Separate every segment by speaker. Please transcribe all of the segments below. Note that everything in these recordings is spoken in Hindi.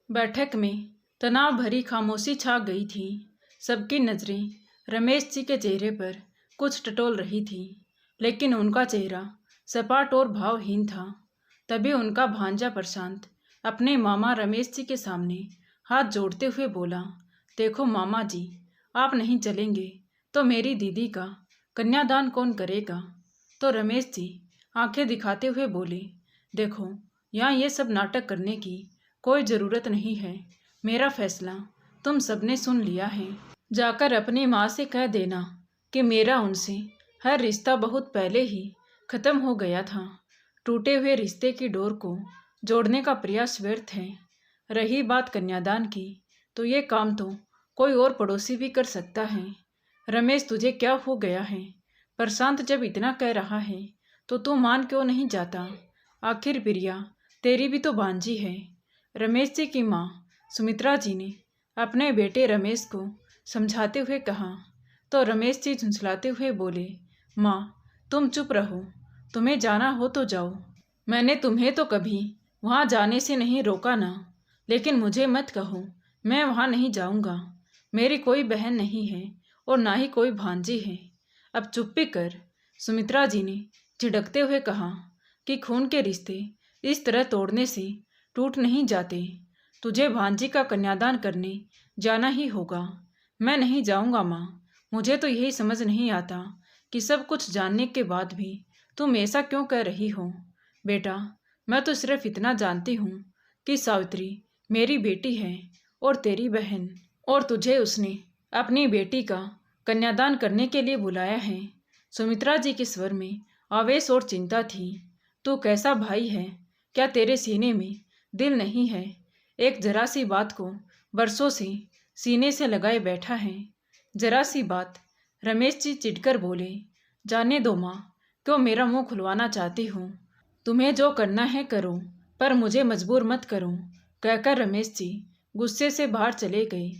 Speaker 1: बैठक में तनाव भरी खामोशी छा गई थी। सबकी नजरें रमेश जी के चेहरे पर कुछ टटोल रही थी, लेकिन उनका चेहरा सपाट और भावहीन था। तभी उनका भांजा प्रशांत अपने मामा रमेश जी के सामने हाथ जोड़ते हुए बोला, देखो मामा जी, आप नहीं चलेंगे तो मेरी दीदी का कन्यादान कौन करेगा। तो रमेश जी आंखें दिखाते हुए बोले, देखो यहाँ ये सब नाटक करने की कोई ज़रूरत नहीं है। मेरा फैसला तुम सबने सुन लिया है। जाकर अपनी माँ से कह देना कि मेरा उनसे हर रिश्ता बहुत पहले ही ख़त्म हो गया था। टूटे हुए रिश्ते की डोर को जोड़ने का प्रयास व्यर्थ है। रही बात कन्यादान की, तो ये काम तो कोई और पड़ोसी भी कर सकता है। रमेश, तुझे क्या हो गया है? प्रशांत जब इतना कह रहा है तो तू मान क्यों नहीं जाता? आखिर प्रिया तेरी भी तो भांजी है। रमेश जी की माँ सुमित्रा जी ने अपने बेटे रमेश को समझाते हुए कहा। तो रमेश जी झुंझलाते हुए बोले, माँ तुम चुप रहो, तुम्हें जाना हो तो जाओ। मैंने तुम्हें तो कभी वहाँ जाने से नहीं रोका ना, लेकिन मुझे मत कहो मैं वहाँ नहीं जाऊँगा। मेरी कोई बहन नहीं है और ना ही कोई भांजी है। अब चुप्पी कर। सुमित्रा जी ने झिड़कते हुए कहा कि खून के रिश्ते इस तरह तोड़ने से टूट नहीं जाते। तुझे भांजी का कन्यादान करने जाना ही होगा। मैं नहीं जाऊंगा माँ। मुझे तो यही समझ नहीं आता कि सब कुछ जानने के बाद भी तुम ऐसा क्यों कह रही हो। बेटा, मैं तो सिर्फ इतना जानती हूँ कि सावित्री मेरी बेटी है और तेरी बहन, और तुझे उसने अपनी बेटी का कन्यादान करने के लिए बुलाया है। सुमित्रा जी के स्वर में आवेश और चिंता थी। तू कैसा भाई है? क्या तेरे सीने में दिल नहीं है? एक जरा सी बात को बरसों से सीने से लगाए बैठा है। जरा सी बात। रमेश जी चिढ़कर बोले, जाने दो माँ, क्यों मेरा मुंह खुलवाना चाहती हूँ? तुम्हें जो करना है करो, पर मुझे मजबूर मत करो। कहकर रमेश जी गुस्से से बाहर चले गए।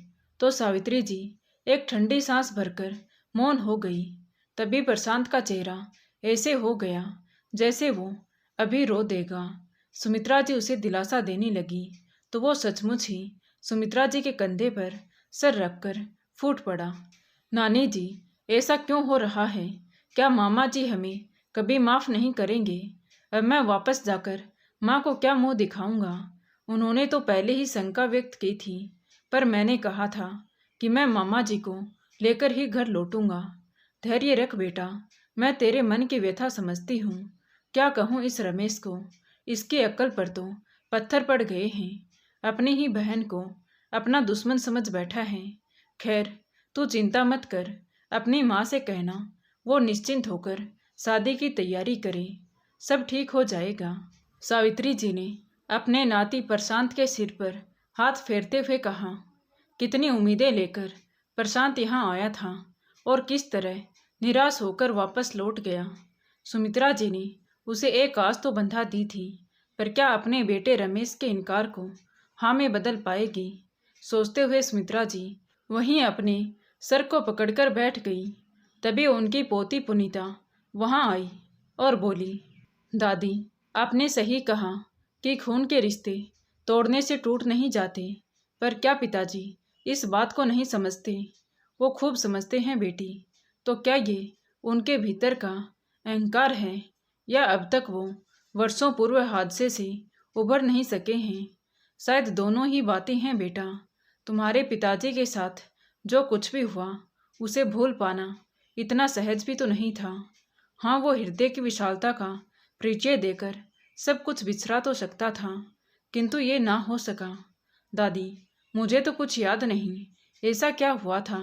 Speaker 1: तो सावित्री जी एक ठंडी सांस भरकर मौन हो गई। तभी प्रशांत का चेहरा ऐसे हो गया जैसे वो अभी रो देगा। सुमित्रा जी उसे दिलासा देने लगी तो वो सचमुच ही सुमित्रा जी के कंधे पर सर रखकर फूट पड़ा। नानी जी, ऐसा क्यों हो रहा है? क्या मामा जी हमें कभी माफ़ नहीं करेंगे? अब मैं वापस जाकर माँ को क्या मुंह दिखाऊंगा? उन्होंने तो पहले ही शंका व्यक्त की थी, पर मैंने कहा था कि मैं मामा जी को लेकर ही घर लौटूंगा। धैर्य रख बेटा, मैं तेरे मन की व्यथा समझती हूँ। क्या कहूँ इस रमेश को, इसकी अक्ल पर तो पत्थर पड़ गए हैं। अपनी ही बहन को अपना दुश्मन समझ बैठा है। खैर, तू चिंता मत कर। अपनी माँ से कहना वो निश्चिंत होकर शादी की तैयारी करे, सब ठीक हो जाएगा। सावित्री जी ने अपने नाती प्रशांत के सिर पर हाथ फेरते हुए कहा। कितनी उम्मीदें लेकर प्रशांत यहाँ आया था और किस तरह निराश होकर वापस लौट गया। सुमित्रा जी ने उसे एक आस तो बंधा दी थी, पर क्या अपने बेटे रमेश के इनकार को हाँ में बदल पाएगी? सोचते हुए सुमित्रा जी वहीं अपने सर को पकड़कर बैठ गई। तभी उनकी पोती पुनीता वहां आई और बोली, दादी, आपने सही कहा कि खून के रिश्ते तोड़ने से टूट नहीं जाते, पर क्या पिताजी इस बात को नहीं समझते? वो खूब समझते हैं बेटी। तो क्या ये उनके भीतर का अहंकार है, या अब तक वो वर्षों पूर्व हादसे से उभर नहीं सके हैं? शायद दोनों ही बातें हैं बेटा। तुम्हारे पिताजी के साथ जो कुछ भी हुआ उसे भूल पाना इतना सहज भी तो नहीं था। हाँ, वो हृदय की विशालता का परिचय देकर सब कुछ बिसरा तो सकता था, किंतु ये ना हो सका। दादी, मुझे तो कुछ याद नहीं, ऐसा क्या हुआ था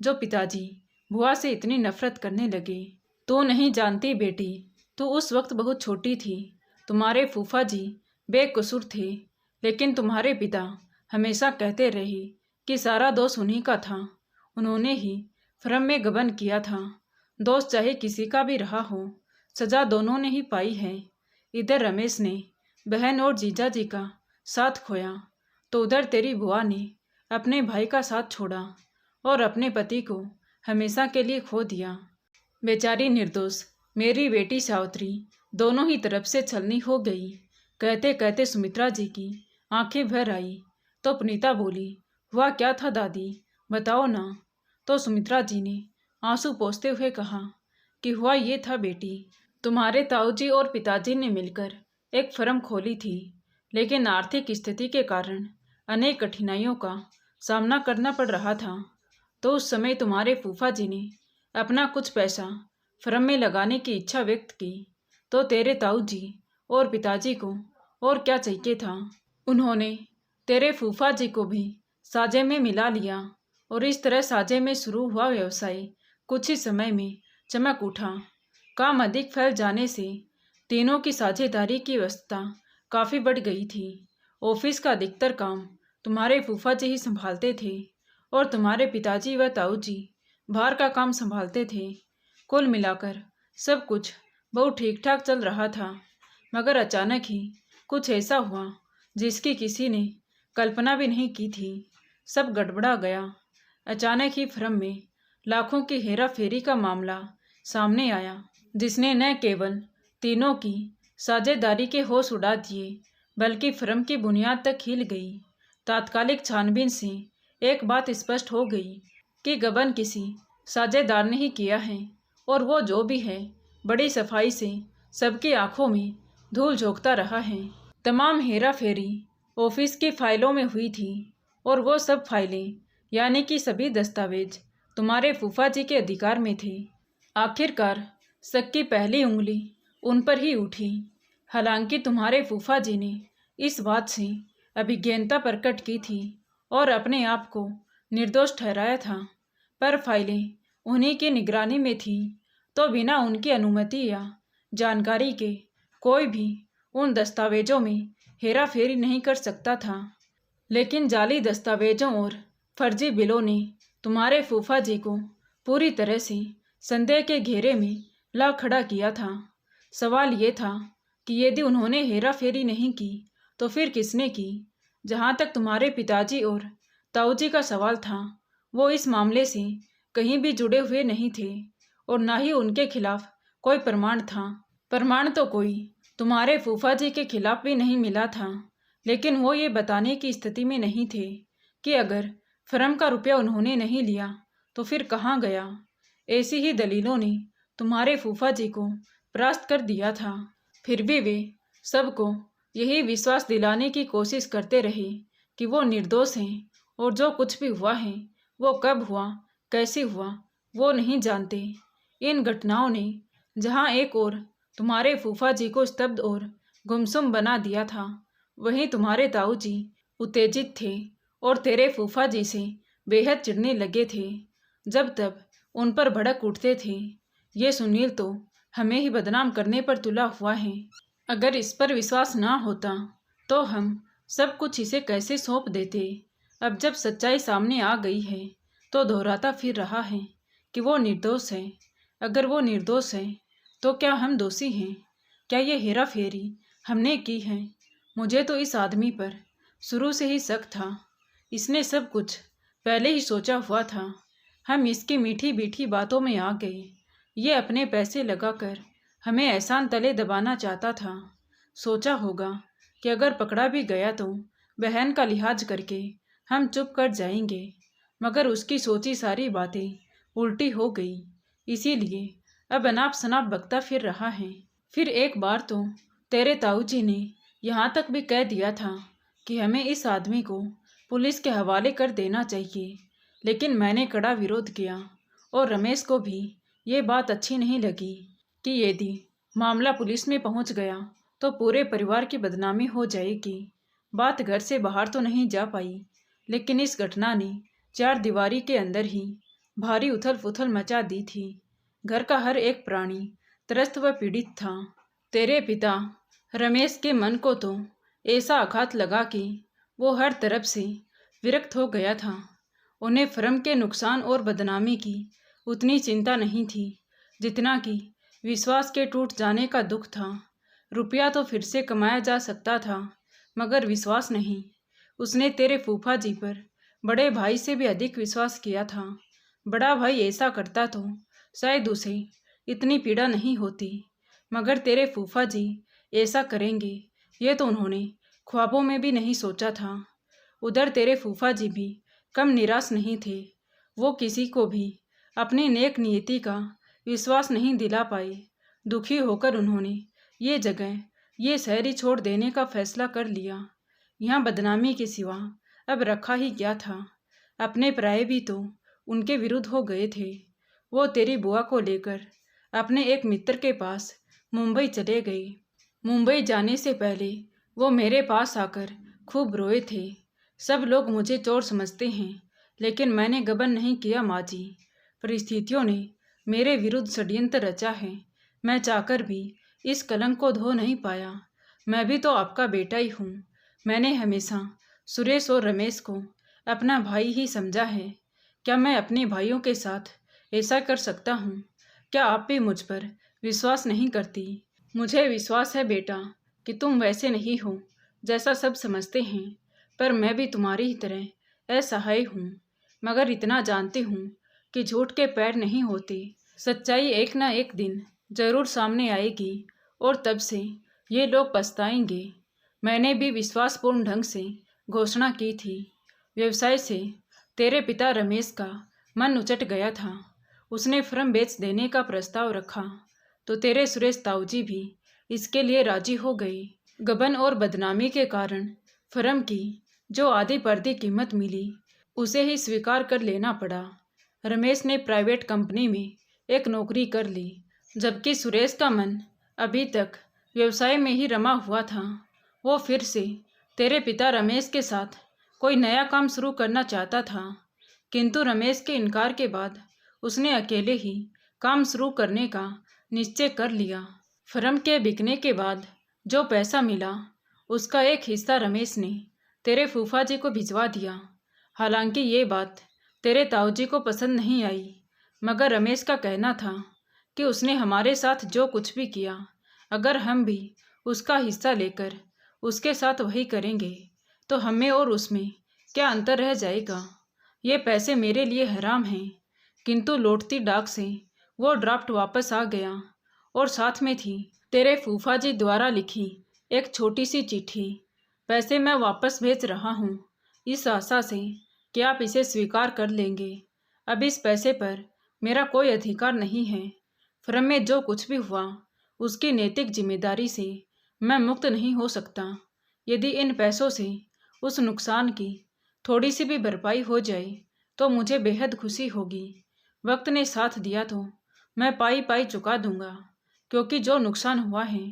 Speaker 1: जो पिताजी बुआ से इतनी नफरत करने लगे? तो नहीं जानती बेटी, तो उस वक्त बहुत छोटी थी। तुम्हारे फूफा जी बेकसूर थे, लेकिन तुम्हारे पिता हमेशा कहते रहे कि सारा दोष उन्हीं का था। उन्होंने ही भ्रम में गबन किया था। दोष चाहे किसी का भी रहा हो, सजा दोनों ने ही पाई है। इधर रमेश ने बहन और जीजा जी का साथ खोया, तो उधर तेरी बुआ ने अपने भाई का साथ छोड़ा और अपने पति को हमेशा के लिए खो दिया। बेचारी निर्दोष मेरी बेटी सावित्री दोनों ही तरफ से छलनी हो गई। कहते कहते सुमित्रा जी की आंखें भर आई। तो पुनीता बोली, हुआ क्या था दादी, बताओ ना। तो सुमित्रा जी ने आंसू पोंछते हुए कहा कि हुआ ये था बेटी, तुम्हारे ताऊजी और पिताजी ने मिलकर एक फर्म खोली थी, लेकिन आर्थिक स्थिति के कारण अनेक कठिनाइयों का सामना करना पड़ रहा था। तो उस समय तुम्हारे फूफा जी ने अपना कुछ पैसा फर्म में लगाने की इच्छा व्यक्त की। तो तेरे ताऊजी और पिताजी को और क्या चाहिए था, उन्होंने तेरे फूफा जी को भी साझे में मिला लिया और इस तरह साझे में शुरू हुआ व्यवसाय कुछ ही समय में चमक उठा। काम अधिक फैल जाने से तीनों की साझेदारी की व्यवस्था काफ़ी बढ़ गई थी। ऑफिस का अधिकतर काम तुम्हारे फूफा जी ही संभालते थे और तुम्हारे पिताजी व ताऊजी बाहर का काम संभालते थे। कुल मिलाकर सब कुछ बहुत ठीक ठाक चल रहा था, मगर अचानक ही कुछ ऐसा हुआ जिसकी किसी ने कल्पना भी नहीं की थी। सब गड़बड़ा गया। अचानक ही फर्म में लाखों की हेरा फेरी का मामला सामने आया, जिसने न केवल तीनों की साझेदारी के होश उड़ा दिए, बल्कि फर्म की बुनियाद तक हिल गई। तात्कालिक छानबीन से एक बात स्पष्ट हो गई कि गबन किसी साझेदार ने ही किया है, और वो जो भी है बड़ी सफाई से सबकी आंखों में धूल झोंकता रहा है। तमाम हेरा फेरी ऑफिस की फाइलों में हुई थी, और वो सब फाइलें यानी कि सभी दस्तावेज तुम्हारे फूफा जी के अधिकार में थे। आखिरकार शक की पहली उंगली उन पर ही उठी। हालांकि तुम्हारे फूफा जी ने इस बात से अभिज्ञता प्रकट की थी और अपने आप को निर्दोष ठहराया था, पर फाइलें उन्हीं की निगरानी में थी, तो बिना उनकी अनुमति या जानकारी के कोई भी उन दस्तावेजों में हेरा फेरी नहीं कर सकता था। लेकिन जाली दस्तावेजों और फर्जी बिलों ने तुम्हारे फूफा जी को पूरी तरह से संदेह के घेरे में ला खड़ा किया था। सवाल ये था कि यदि उन्होंने हेरा फेरी नहीं की तो फिर किसने की। जहाँ तक तुम्हारे पिताजी और ताऊजी का सवाल था, वो इस मामले से कहीं भी जुड़े हुए नहीं थे और ना ही उनके खिलाफ कोई प्रमाण था। प्रमाण तो कोई तुम्हारे फूफा जी के खिलाफ भी नहीं मिला था, लेकिन वो ये बताने की स्थिति में नहीं थे कि अगर फर्म का रुपया उन्होंने नहीं लिया तो फिर कहाँ गया। ऐसी ही दलीलों ने तुम्हारे फूफा जी को परास्त कर दिया था। फिर भी वे सबको यही विश्वास दिलाने की कोशिश करते रहे कि वो निर्दोष हैं, और जो कुछ भी हुआ है वो कब हुआ, कैसे हुआ, वो नहीं जानते। इन घटनाओं ने जहाँ एक ओर तुम्हारे फूफा जी को स्तब्ध और गुमसुम बना दिया था, वहीं तुम्हारे ताऊजी उत्तेजित थे और तेरे फूफा जी से बेहद चिढ़ने लगे थे। जब तब उन पर भड़क उठते थे। ये सुनील तो हमें ही बदनाम करने पर तुला हुआ है। अगर इस पर विश्वास ना होता तो हम सब कुछ इसे कैसे सौंप देते। अब जब सच्चाई सामने आ गई है तो दोहराता फिर रहा है कि वो निर्दोष है। अगर वो निर्दोष है तो क्या हम दोषी हैं? क्या ये हेरा फेरी हमने की है? मुझे तो इस आदमी पर शुरू से ही शक था। इसने सब कुछ पहले ही सोचा हुआ था। हम इसकी मीठी मीठी बातों में आ गए। ये अपने पैसे लगाकर हमें एहसान तले दबाना चाहता था। सोचा होगा कि अगर पकड़ा भी गया तो बहन का लिहाज करके हम चुप कर जाएंगे, मगर उसकी सोची सारी बातें उल्टी हो गई। इसीलिए अब अनाप शनाप बकता फिर रहा है। फिर एक बार तो तेरे ताऊजी ने यहाँ तक भी कह दिया था कि हमें इस आदमी को पुलिस के हवाले कर देना चाहिए, लेकिन मैंने कड़ा विरोध किया और रमेश को भी ये बात अच्छी नहीं लगी कि यदि मामला पुलिस में पहुंच गया तो पूरे परिवार की बदनामी हो जाएगी। बात घर से बाहर तो नहीं जा पाई, लेकिन इस घटना ने चार दीवारी के अंदर ही भारी उथल पुथल मचा दी थी। घर का हर एक प्राणी त्रस्त व पीड़ित था। तेरे पिता रमेश के मन को तो ऐसा आघात लगा कि वो हर तरफ से विरक्त हो गया था। उन्हें फर्म के नुकसान और बदनामी की उतनी चिंता नहीं थी जितना कि विश्वास के टूट जाने का दुख था। रुपया तो फिर से कमाया जा सकता था, मगर विश्वास नहीं। उसने तेरे फूफा जी पर बड़े भाई से भी अधिक विश्वास किया था। बड़ा भाई ऐसा करता तो शायद उसे इतनी पीड़ा नहीं होती, मगर तेरे फूफा जी ऐसा करेंगे ये तो उन्होंने ख्वाबों में भी नहीं सोचा था। उधर तेरे फूफा जी भी कम निराश नहीं थे। वो किसी को भी अपनी नेक नियति का विश्वास नहीं दिला पाए। दुखी होकर उन्होंने ये जगह, ये शहर ही छोड़ देने का फैसला कर लिया। यहाँ बदनामी के सिवा अब रखा ही क्या था। अपने पराये भी तो उनके विरुद्ध हो गए थे। वो तेरी बुआ को लेकर अपने एक मित्र के पास मुंबई चले गए। मुंबई जाने से पहले वो मेरे पास आकर खूब रोए थे। सब लोग मुझे चोर समझते हैं, लेकिन मैंने गबन नहीं किया माँ जी। परिस्थितियों ने मेरे विरुद्ध षड्यंत्र रचा है। मैं चाहकर भी इस कलंक को धो नहीं पाया। मैं भी तो आपका बेटा ही हूँ। मैंने हमेशा सुरेश और रमेश को अपना भाई ही समझा है। क्या मैं अपने भाइयों के साथ ऐसा कर सकता हूँ? क्या आप भी मुझ पर विश्वास नहीं करती? मुझे विश्वास है बेटा कि तुम वैसे नहीं हो जैसा सब समझते हैं, पर मैं भी तुम्हारी ही तरह असहाय हूँ। मगर इतना जानती हूँ कि झूठ के पैर नहीं होते। सच्चाई एक ना एक दिन जरूर सामने आएगी और तब से ये लोग पछताएंगे। मैंने भी विश्वासपूर्ण ढंग से घोषणा की थी। व्यवसाय से तेरे पिता रमेश का मन उचट गया था। उसने फर्म बेच देने का प्रस्ताव रखा तो तेरे सुरेश ताऊजी भी इसके लिए राजी हो गए। गबन और बदनामी के कारण फर्म की जो आधी पर्दी कीमत मिली उसे ही स्वीकार कर लेना पड़ा। रमेश ने प्राइवेट कंपनी में एक नौकरी कर ली, जबकि सुरेश का मन अभी तक व्यवसाय में ही रमा हुआ था। वो फिर से तेरे पिता रमेश के साथ कोई नया काम शुरू करना चाहता था, किंतु रमेश के इनकार के बाद उसने अकेले ही काम शुरू करने का निश्चय कर लिया। फर्म के बिकने के बाद जो पैसा मिला उसका एक हिस्सा रमेश ने तेरे फूफा जी को भिजवा दिया। हालांकि ये बात तेरे ताऊजी को पसंद नहीं आई, मगर रमेश का कहना था कि उसने हमारे साथ जो कुछ भी किया, अगर हम भी उसका हिस्सा लेकर उसके साथ वही करेंगे तो हमें और उसमें क्या अंतर रह जाएगा। ये पैसे मेरे लिए हराम हैं। किंतु लौटती डाक से वो ड्राफ्ट वापस आ गया और साथ में थी तेरे फूफा जी द्वारा लिखी एक छोटी सी चिट्ठी। पैसे मैं वापस भेज रहा हूँ, इस आशा से कि आप इसे स्वीकार कर लेंगे। अब इस पैसे पर मेरा कोई अधिकार नहीं है। फर्म में जो कुछ भी हुआ उसकी नैतिक जिम्मेदारी से मैं मुक्त नहीं हो सकता। यदि इन पैसों से उस नुकसान की थोड़ी सी भी भरपाई हो जाए तो मुझे बेहद खुशी होगी। वक्त ने साथ दिया तो मैं पाई पाई चुका दूंगा, क्योंकि जो नुकसान हुआ है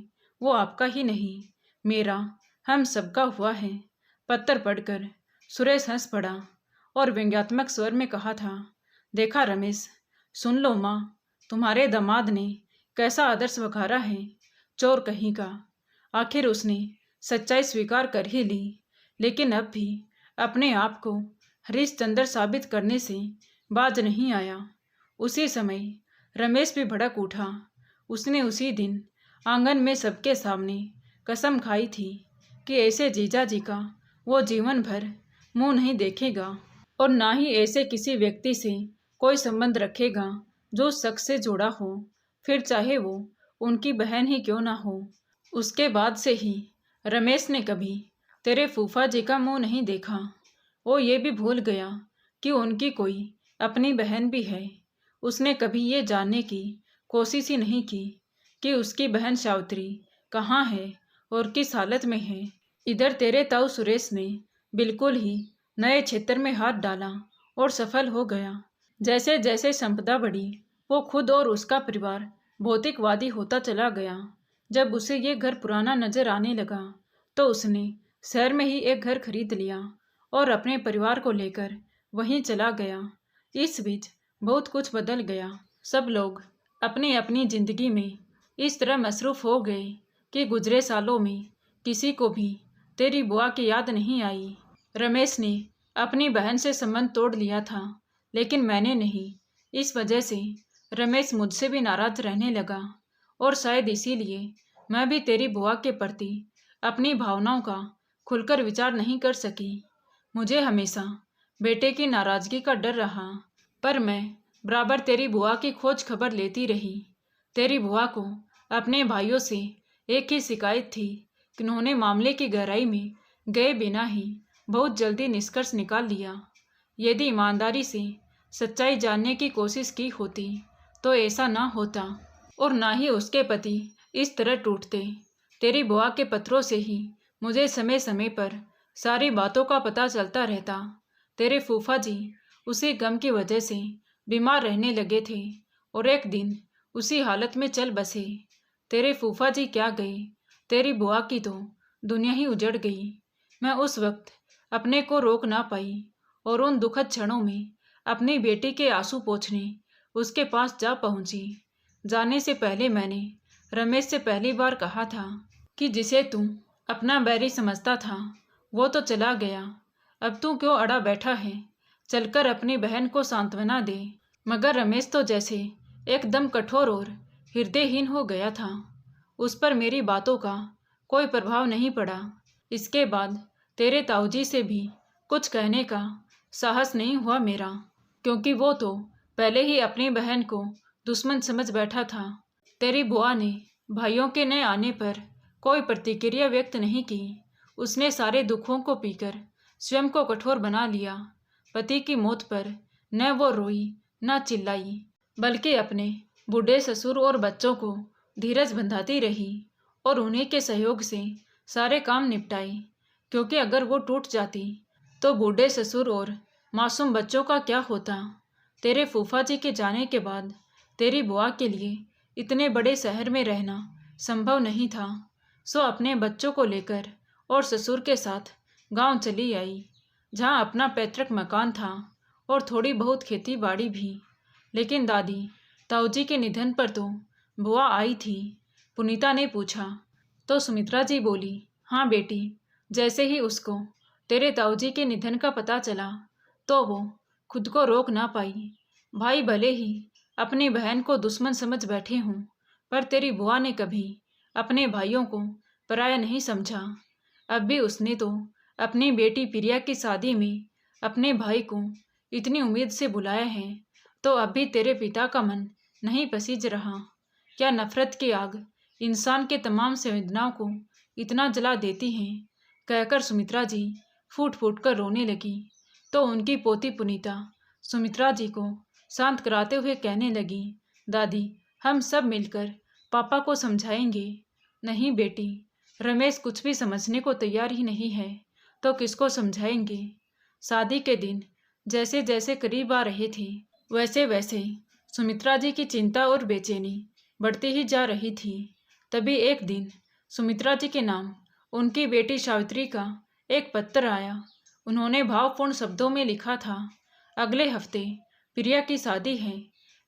Speaker 1: वो आपका ही नहीं, मेरा, हम सबका हुआ है। पत्र पढ़कर सुरेश हंस पड़ा और व्यंग्यात्मक स्वर में कहा था, देखा रमेश, सुन लो माँ, तुम्हारे दामाद ने कैसा आदर्श वखारा है। चोर कहीं का। आखिर उसने सच्चाई स्वीकार कर ही ली, लेकिन अब भी अपने आप को हरिश्चंद्र साबित करने से बाज नहीं आया। उसी समय रमेश भी भड़क उठा। उसने उसी दिन आंगन में सबके सामने कसम खाई थी कि ऐसे जीजा जी का वो जीवन भर मुंह नहीं देखेगा और ना ही ऐसे किसी व्यक्ति से कोई संबंध रखेगा जो शख्स से जुड़ा हो, फिर चाहे वो उनकी बहन ही क्यों ना हो। उसके बाद से ही रमेश ने कभी तेरे फूफा जी का मुंह नहीं देखा। वो ये भी भूल गया कि उनकी कोई अपनी बहन भी है। उसने कभी ये जानने की कोशिश ही नहीं की कि उसकी बहन सावित्री कहाँ है और किस हालत में है। इधर तेरे ताऊ सुरेश ने बिल्कुल ही नए क्षेत्र में हाथ डाला और सफल हो गया। जैसे जैसे संपदा बढ़ी वो खुद और उसका परिवार भौतिकवादी होता चला गया। जब उसे ये घर पुराना नजर आने लगा तो उसने शहर में ही एक घर खरीद लिया और अपने परिवार को लेकर वहीं चला गया। इस बीच बहुत कुछ बदल गया। सब लोग अपनी अपनी जिंदगी में इस तरह मसरूफ हो गए कि गुजरे सालों में किसी को भी तेरी बुआ की याद नहीं आई। रमेश ने अपनी बहन से संबंध तोड़ लिया था, लेकिन मैंने नहीं। इस वजह से रमेश मुझसे भी नाराज रहने लगा और शायद इसीलिए मैं भी तेरी बुआ के प्रति अपनी भावनाओं का खुलकर विचार नहीं कर सकी। मुझे हमेशा बेटे की नाराजगी का डर रहा, पर मैं बराबर तेरी बुआ की खोज खबर लेती रही। तेरी बुआ को अपने भाइयों से एक ही शिकायत थी कि उन्होंने मामले की गहराई में गए बिना ही बहुत जल्दी निष्कर्ष निकाल लिया। यदि ईमानदारी से सच्चाई जानने की कोशिश की होती तो ऐसा ना होता और ना ही उसके पति इस तरह टूटते। तेरी बुआ के पत्रों से ही मुझे समय समय पर सारी बातों का पता चलता रहता। तेरे फूफा जी उसी गम की वजह से बीमार रहने लगे थे और एक दिन उसी हालत में चल बसे। तेरे फूफा जी क्या गए, तेरी बुआ की तो दुनिया ही उजड़ गई। मैं उस वक्त अपने को रोक ना पाई और उन दुखद क्षणों में अपनी बेटी के आंसू पोंछने उसके पास जा पहुंची। जाने से पहले मैंने रमेश से पहली बार कहा था कि जिसे तू अपना बैरी समझता था वो तो चला गया, अब तू क्यों अड़ा बैठा है, चलकर अपनी बहन को सांत्वना दे। मगर रमेश तो जैसे एकदम कठोर और हृदयहीन हो गया था। उस पर मेरी बातों का कोई प्रभाव नहीं पड़ा। इसके बाद तेरे ताऊजी से भी कुछ कहने का साहस नहीं हुआ मेरा, क्योंकि वो तो पहले ही अपनी बहन को दुश्मन समझ बैठा था। तेरी बुआ ने भाइयों के न आने पर कोई प्रतिक्रिया व्यक्त नहीं की। उसने सारे दुखों को पीकर स्वयं को कठोर बना लिया। पति की मौत पर न वो रोई न चिल्लाई, बल्कि अपने बूढ़े ससुर और बच्चों को धीरज बंधाती रही और उन्हीं के सहयोग से सारे काम निपटाए। क्योंकि अगर वो टूट जाती तो बूढ़े ससुर और मासूम बच्चों का क्या होता। तेरे फूफा जी के जाने के बाद तेरी बुआ के लिए इतने बड़े शहर में रहना संभव नहीं था, सो अपने बच्चों को लेकर और ससुर के साथ गांव चली आई, जहां अपना पैतृक मकान था और थोड़ी बहुत खेती बाड़ी भी। लेकिन दादी ताऊजी के निधन पर तो बुआ आई थी। पुनीता ने पूछा तो सुमित्रा जी बोली, हाँ बेटी। जैसे ही उसको तेरे ताऊजी के निधन का पता चला तो वो खुद को रोक ना पाई। भाई भले ही अपनी बहन को दुश्मन समझ बैठे हों, पर तेरी बुआ ने कभी अपने भाइयों को पराया नहीं समझा। अब भी उसने तो अपनी बेटी प्रिया की शादी में अपने भाई को इतनी उम्मीद से बुलाया है, तो अब भी तेरे पिता का मन नहीं पसीज रहा। क्या नफरत की आग इंसान के तमाम संवेदनाओं को इतना जला देती है। कहकर सुमित्रा जी फूट फूट कर रोने लगी तो उनकी पोती पुनीता सुमित्रा जी को शांत कराते हुए कहने लगी, दादी हम सब मिलकर पापा को समझाएंगे। नहीं बेटी, रमेश कुछ भी समझने को तैयार ही नहीं है तो किसको समझाएंगे। शादी के दिन जैसे जैसे करीब आ रहे थे वैसे वैसे सुमित्रा जी की चिंता और बेचैनी बढ़ती ही जा रही थी। तभी एक दिन सुमित्रा जी के नाम उनकी बेटी सावित्री का एक पत्र आया। उन्होंने भावपूर्ण शब्दों में लिखा था, अगले हफ्ते प्रिया की शादी है,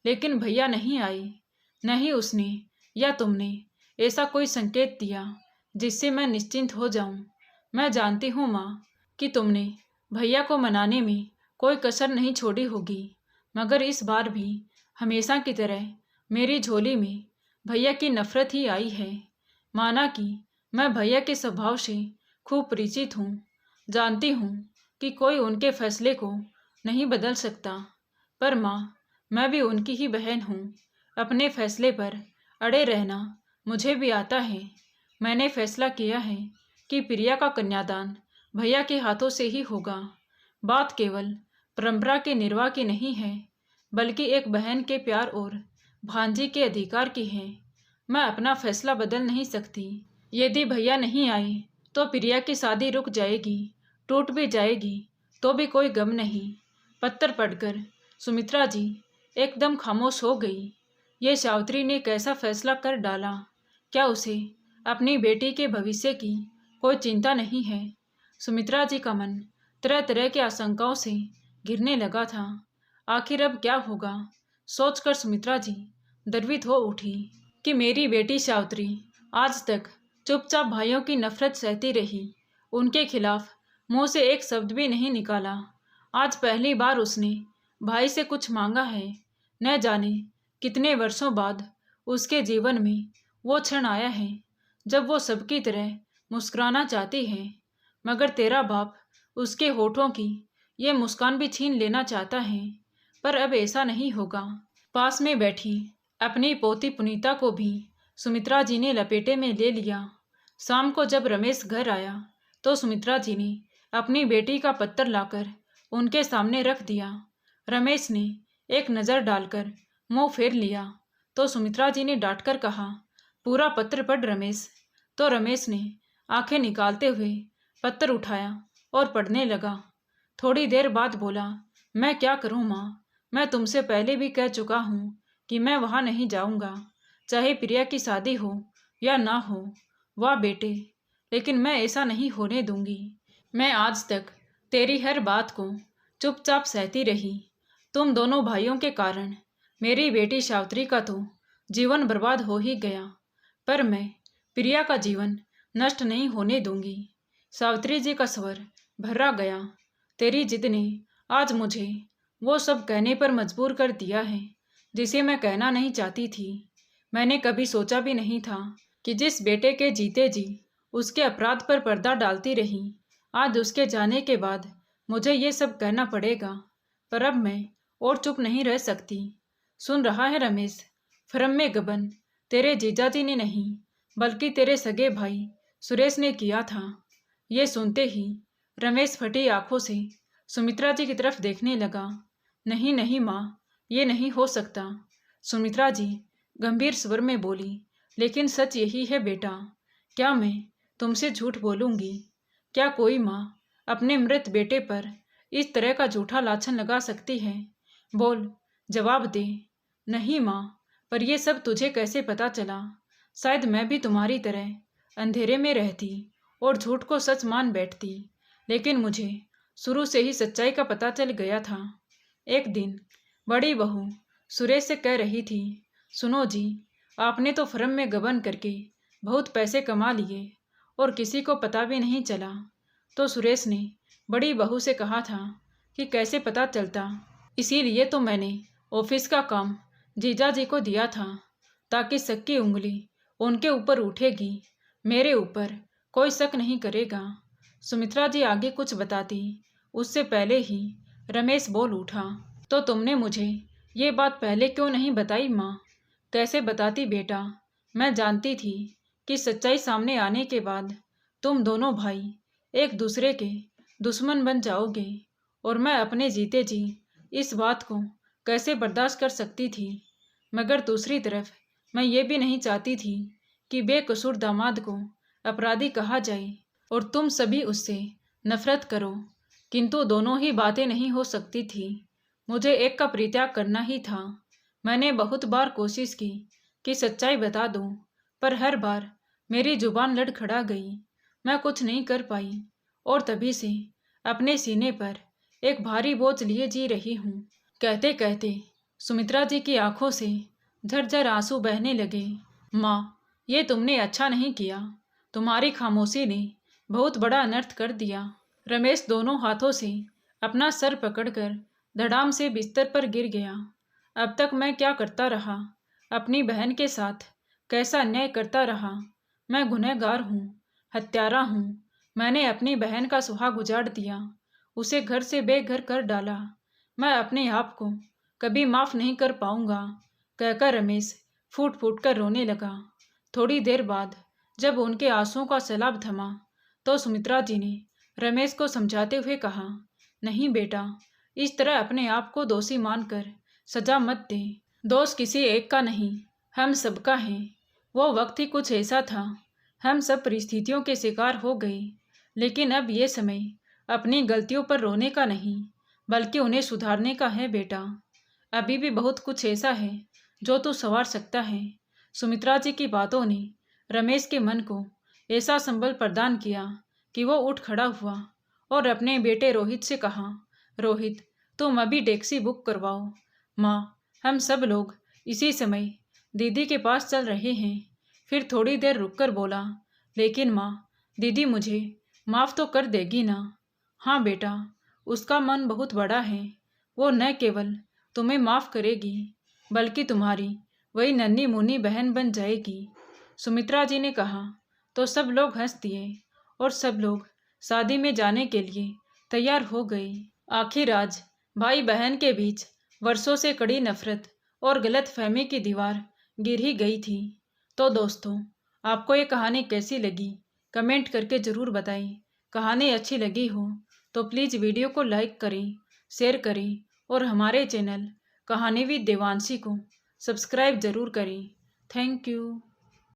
Speaker 1: लेकिन भैया नहीं आए। नहीं उसने या तुमने ऐसा कोई संकेत दिया जिससे मैं निश्चिंत हो जाऊं। मैं जानती हूँ माँ कि तुमने भैया को मनाने में कोई कसर नहीं छोड़ी होगी, मगर इस बार भी हमेशा की तरह मेरी झोली में भैया की नफरत ही आई है। माना कि मैं भैया के स्वभाव से खूब परिचित हूँ, जानती हूँ कि कोई उनके फैसले को नहीं बदल सकता, पर माँ मैं भी उनकी ही बहन हूँ। अपने फैसले पर अड़े रहना मुझे भी आता है। मैंने फैसला किया है कि प्रिया का कन्यादान भैया के हाथों से ही होगा। बात केवल परंपरा के निर्वाह की नहीं है, बल्कि एक बहन के प्यार और भांजी के अधिकार की है। मैं अपना फैसला बदल नहीं सकती। यदि भैया नहीं आए तो प्रिया की शादी रुक जाएगी, टूट भी जाएगी तो भी कोई गम नहीं। पत्र पढ़कर सुमित्रा जी एकदम खामोश हो गई। ये सावित्री ने कैसा फैसला कर डाला। क्या उसे अपनी बेटी के भविष्य की कोई चिंता नहीं है। सुमित्रा जी का मन तरह तरह की आशंकाओं से घिरने लगा था। आखिर अब क्या होगा, सोचकर सुमित्रा जी द्रवित हो उठी कि मेरी बेटी सावित्री आज तक चुपचाप भाइयों की नफरत सहती रही, उनके खिलाफ मुंह से एक शब्द भी नहीं निकाला। आज पहली बार उसने भाई से कुछ मांगा है। न जाने कितने वर्षों बाद उसके जीवन में वो क्षण आया है जब वो सबकी तरह मुस्कुराना चाहती है, मगर तेरा बाप उसके होठों की ये मुस्कान भी छीन लेना चाहता है। पर अब ऐसा नहीं होगा। पास में बैठी अपनी पोती पुनीता को भी सुमित्रा जी ने लपेटे में ले लिया। शाम को जब रमेश घर आया तो सुमित्रा जी ने अपनी बेटी का पत्र लाकर उनके सामने रख दिया। रमेश ने एक नज़र डालकर मुंह फेर लिया तो सुमित्रा जी ने डांटकर कहा, पूरा पत्र पढ़ रमेश। तो रमेश ने आंखें निकालते हुए पत्र उठाया और पढ़ने लगा। थोड़ी देर बाद बोला, मैं क्या करूं माँ, मैं तुमसे पहले भी कह चुका हूं कि मैं वहां नहीं जाऊंगा, चाहे प्रिया की शादी हो या ना हो। वाह बेटे, लेकिन मैं ऐसा नहीं होने दूंगी। मैं आज तक तेरी हर बात को चुपचाप सहती रही। तुम दोनों भाइयों के कारण मेरी बेटी सावित्री का तो जीवन बर्बाद हो ही गया, पर मैं प्रिया का जीवन नष्ट नहीं होने दूंगी। सावित्री जी का स्वर भर्रा गया। तेरी जिद ने आज मुझे वो सब कहने पर मजबूर कर दिया है जिसे मैं कहना नहीं चाहती थी। मैंने कभी सोचा भी नहीं था कि जिस बेटे के जीते जी उसके अपराध पर पर्दा डालती रही, आज उसके जाने के बाद मुझे ये सब कहना पड़ेगा। पर अब मैं और चुप नहीं रह सकती। सुन रहा है रमेश, फ्रम में गबन तेरे जीजाजी ने नहीं बल्कि तेरे सगे भाई सुरेश ने किया था। ये सुनते ही रमेश फटी आंखों से सुमित्रा जी की तरफ देखने लगा। नहीं नहीं माँ, ये नहीं हो सकता। सुमित्रा जी गंभीर स्वर में बोली, लेकिन सच यही है बेटा। क्या मैं तुमसे झूठ बोलूंगी? क्या कोई माँ अपने मृत बेटे पर इस तरह का झूठा लाछन लगा सकती है? बोल, जवाब दे। नहीं माँ, पर यह सब तुझे कैसे पता चला? शायद मैं भी तुम्हारी तरह अंधेरे में रहती और झूठ को सच मान बैठती, लेकिन मुझे शुरू से ही सच्चाई का पता चल गया था। एक दिन बड़ी बहू सुरेश से कह रही थी, सुनो जी, आपने तो फर्म में गबन करके बहुत पैसे कमा लिए और किसी को पता भी नहीं चला। तो सुरेश ने बड़ी बहू से कहा था कि कैसे पता चलता, इसीलिए तो मैंने ऑफिस का काम जीजा जी को दिया था, ताकि शक की उंगली उनके ऊपर उठेगी, मेरे ऊपर कोई शक नहीं करेगा। सुमित्रा जी आगे कुछ बताती उससे पहले ही रमेश बोल उठा, तो तुमने मुझे ये बात पहले क्यों नहीं बताई माँ? कैसे बताती बेटा, मैं जानती थी कि सच्चाई सामने आने के बाद तुम दोनों भाई एक दूसरे के दुश्मन बन जाओगे, और मैं अपने जीते जी इस बात को कैसे बर्दाश्त कर सकती थी। मगर दूसरी तरफ मैं ये भी नहीं चाहती थी कि बेकसूर दामाद को अपराधी कहा जाए और तुम सभी उससे नफरत करो। किंतु दोनों ही बातें नहीं हो सकती थी। मुझे एक का परित्याग करना ही था। मैंने बहुत बार कोशिश की कि सच्चाई बता दूं, पर हर बार मेरी जुबान लड़खड़ा गई। मैं कुछ नहीं कर पाई और तभी से अपने सीने पर एक भारी बोझ लिए जी रही हूँ। कहते कहते सुमित्रा जी की आंखों से झरझर आंसू बहने लगे। माँ, ये तुमने अच्छा नहीं किया। तुम्हारी खामोशी ने बहुत बड़ा अनर्थ कर दिया। रमेश दोनों हाथों से अपना सर पकड़कर धड़ाम से बिस्तर पर गिर गया। अब तक मैं क्या करता रहा? अपनी बहन के साथ कैसा अन्याय करता रहा? मैं गुनहगार हूँ, हत्यारा हूँ। मैंने अपनी बहन का सुहाग उजाड़ दिया, उसे घर से बेघर कर डाला। मैं अपने आप को कभी माफ नहीं कर पाऊंगा, कहकर रमेश फूट फूट कर रोने लगा। थोड़ी देर बाद जब उनके आंसुओं का सैलाब थमा तो सुमित्रा जी ने रमेश को समझाते हुए कहा, नहीं बेटा, इस तरह अपने आप को दोषी मानकर सजा मत दे। दोष किसी एक का नहीं, हम सबका है। वो वक्त ही कुछ ऐसा था, हम सब परिस्थितियों के शिकार हो गए। लेकिन अब ये समय अपनी गलतियों पर रोने का नहीं, बल्कि उन्हें सुधारने का है बेटा। अभी भी बहुत कुछ ऐसा है जो तू संवार सकता है। सुमित्रा जी की बातों ने रमेश के मन को ऐसा संबल प्रदान किया कि वो उठ खड़ा हुआ और अपने बेटे रोहित से कहा, रोहित, तुम अभी टैक्सी बुक करवाओ। माँ, हम सब लोग इसी समय दीदी के पास चल रहे हैं। फिर थोड़ी देर रुककर बोला, लेकिन माँ, दीदी मुझे माफ़ तो कर देगी ना? हाँ बेटा, उसका मन बहुत बड़ा है। वो न केवल तुम्हें माफ़ करेगी बल्कि तुम्हारी वही नन्ही मुन्नी बहन बन जाएगी। सुमित्रा जी ने कहा तो सब लोग हंस दिए और सब लोग शादी में जाने के लिए तैयार हो गए। आखिर आज भाई बहन के बीच वर्षों से कड़ी नफरत और गलत फहमी की दीवार गिर ही गई थी। तो दोस्तों, आपको ये कहानी कैसी लगी कमेंट करके ज़रूर बताएं। कहानी अच्छी लगी हो तो प्लीज़ वीडियो को लाइक करें, शेयर करें और हमारे चैनल कहानी विद देवांशी को सब्सक्राइब ज़रूर करें। Thank you.